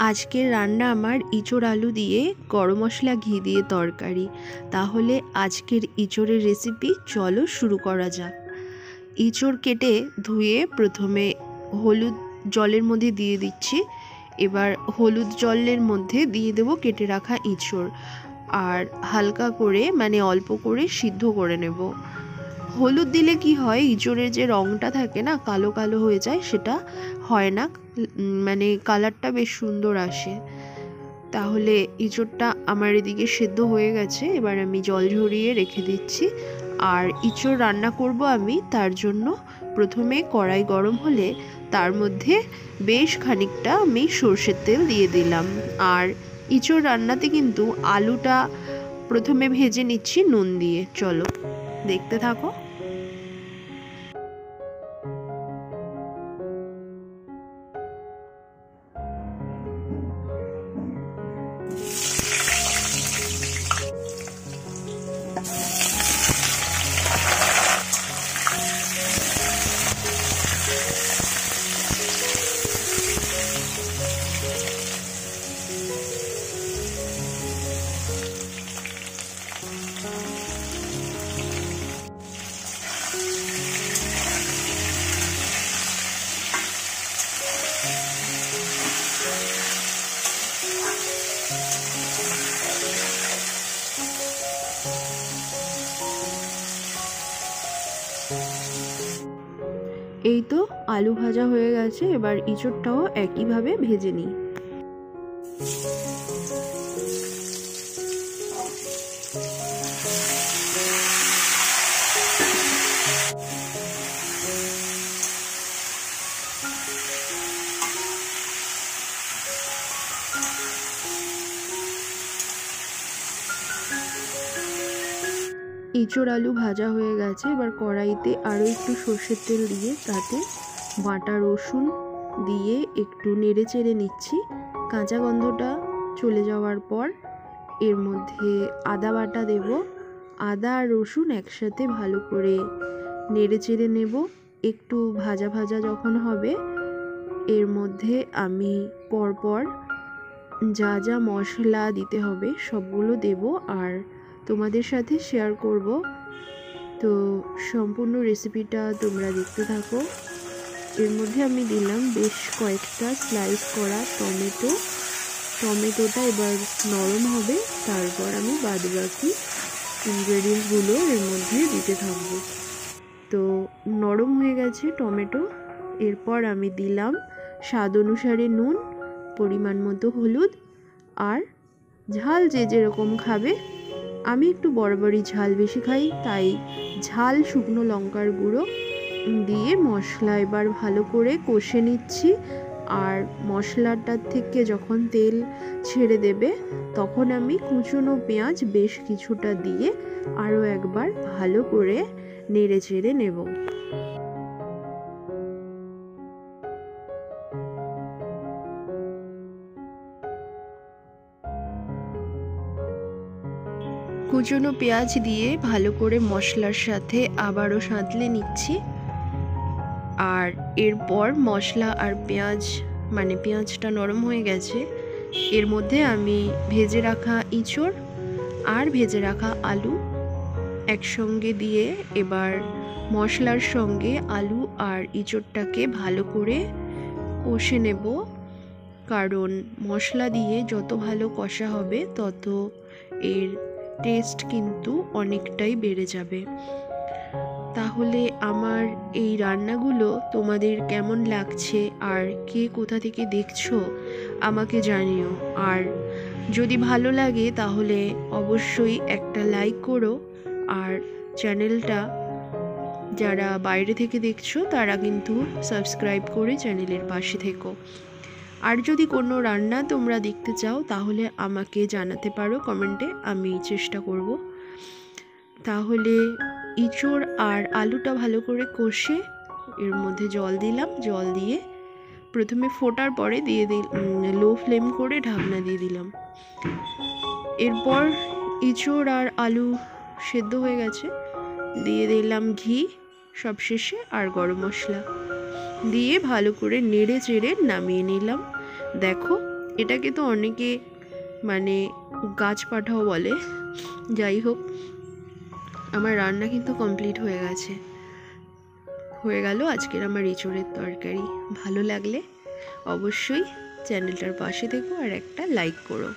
আজকের রান্না আমার ইঁচড় আলু দিয়ে গরম মশলা ঘি দিয়ে তরকারি। তাহলে আজকের ইঁচড়ের রেসিপি চলো শুরু করা যাক। ইঁচড় কেটে ধুয়ে প্রথমে হলুদ জলের মধ্যে দিয়ে দিচ্ছি। এবার হলুদ জলের মধ্যে দিয়ে দেবো কেটে রাখা ইঁচড়, আর হালকা করে মানে অল্প করে সিদ্ধ করে নেব। হলুদ দিলে কি হয়, ইঁচড়ের যে রঙটা থাকে না, কালো কালো হয়ে যায়, সেটা হয় না, মানে কালারটা বেশ সুন্দর আসে। তাহলে ইঁচড়টা আমার এদিকে সেদ্ধ হয়ে গেছে, এবার আমি জল ঝরিয়ে রেখে দিচ্ছি। আর ইঁচড় রান্না করব আমি, তার জন্য প্রথমে কড়াই গরম হলে তার মধ্যে বেশ খানিকটা আমি সর্ষের তেল দিয়ে দিলাম। আর ইঁচড় রান্নাতে কিন্তু আলুটা প্রথমে ভেজে নিচ্ছি নুন দিয়ে। চলো দেখতে থাকো। এই তো আলু ভাজা হয়ে গেছে, এবার ইঁচড়টাও একইভাবে ভেজে নিই। ইঁচড় আলু ভাজা হয়ে গেছে, এবার কড়াইতে আরও একটু সর্ষের তেল দিয়ে তাতে বাটা রসুন দিয়ে একটু নেড়ে চেড়ে নিচ্ছি। কাঁচা গন্ধটা চলে যাওয়ার পর এর মধ্যে আদা বাটা দেব। আদা আর রসুন একসাথে ভালো করে নেড়ে চেড়ে নেব। একটু ভাজা ভাজা যখন হবে, এর মধ্যে আমি পরপর যা যা মশলা দিতে হবে সবগুলো দেব আর তোমাদের সাথে শেয়ার করব। তো সম্পূর্ণ রেসিপিটা তোমরা দেখতে থাকো। এর মধ্যে আমি দিলাম বেশ কয়েকটা স্লাইস করা টমেটো। টমেটোটা এবার নরম হবে, তারপর আমি বাদবাকি ইনগ্রেডিয়েন্টসগুলো এর মধ্যে দিতে থাকবো। তো নরম হয়ে গেছে টমেটো, এরপর আমি দিলাম স্বাদ অনুসারে নুন, পরিমাণ মতো হলুদ, আর ঝাল যে যেরকম খাবে। আমি একটু বড়বড়ি ঝাল বেশি খাই, তাই ঝাল শুকনো লঙ্কার গুঁড়ো দিয়ে মশলা এবার ভালো করে কষে নিচ্ছি। আর মশলাটার থেকে যখন তেল ছেড়ে দেবে, তখন আমি কুচনো পেঁয়াজ বেশ কিছুটা দিয়ে আরও একবার ভালো করে নেড়ে চেড়ে নেব। কুচনো পেঁয়াজ দিয়ে ভালো করে মশলার সাথে আবারও সাঁতলে নিচ্ছি। আর এরপর মশলা আর পেঁয়াজ মানে পেঁয়াজটা নরম হয়ে গেছে, এর মধ্যে আমি ভেজে রাখা ইঁচড় আর ভেজে রাখা আলু একসঙ্গে দিয়ে এবার মশলার সঙ্গে আলু আর ইঁচড়টাকে ভালো করে কষে নেব। কারণ মশলা দিয়ে যত ভালো কষা হবে, তত এর টেস্ট কিন্তু অনেকটাই বেড়ে যাবে। তাহলে আমার এই রান্নাগুলো তোমাদের কেমন লাগছে আর কে কোথা থেকে দেখছো আমাকে জানিও। আর যদি ভালো লাগে তাহলে অবশ্যই একটা লাইক করো। আর চ্যানেলটা যারা বাইরে থেকে দেখছো তারা কিন্তু সাবস্ক্রাইব করে চ্যানেলের পাশে থেকো। আর যদি কোনো রান্না তোমরা দেখতে চাও তাহলে আমাকে জানাতে পারো কমেন্টে, আমি চেষ্টা করব। তাহলে ইঁচড় আর আলুটা ভালো করে কষে এর মধ্যে জল দিলাম। জল দিয়ে প্রথমে ফোটার পরে দিয়ে লো ফ্লেম করে ঢাকনা দিয়ে দিলাম। এরপর ইঁচড় আর আলু সেদ্ধ হয়ে গেছে, দিয়ে দিলাম ঘি সবশেষে আর গরম মশলা দিয়ে ভালো করে নেড়ে চেড়ে নামিয়ে নিলাম। দেখো এটাকে তো অনেকে মানে গাছ পাঠাও বলে। যাই হোক, আমার রান্না কিন্তু কমপ্লিট হয়ে গেছে। হয়ে গেল আজকের আমার এঁচোড়ের তরকারি। ভালো লাগলে অবশ্যই চ্যানেলটার পাশে থেকো আর একটা লাইক করো।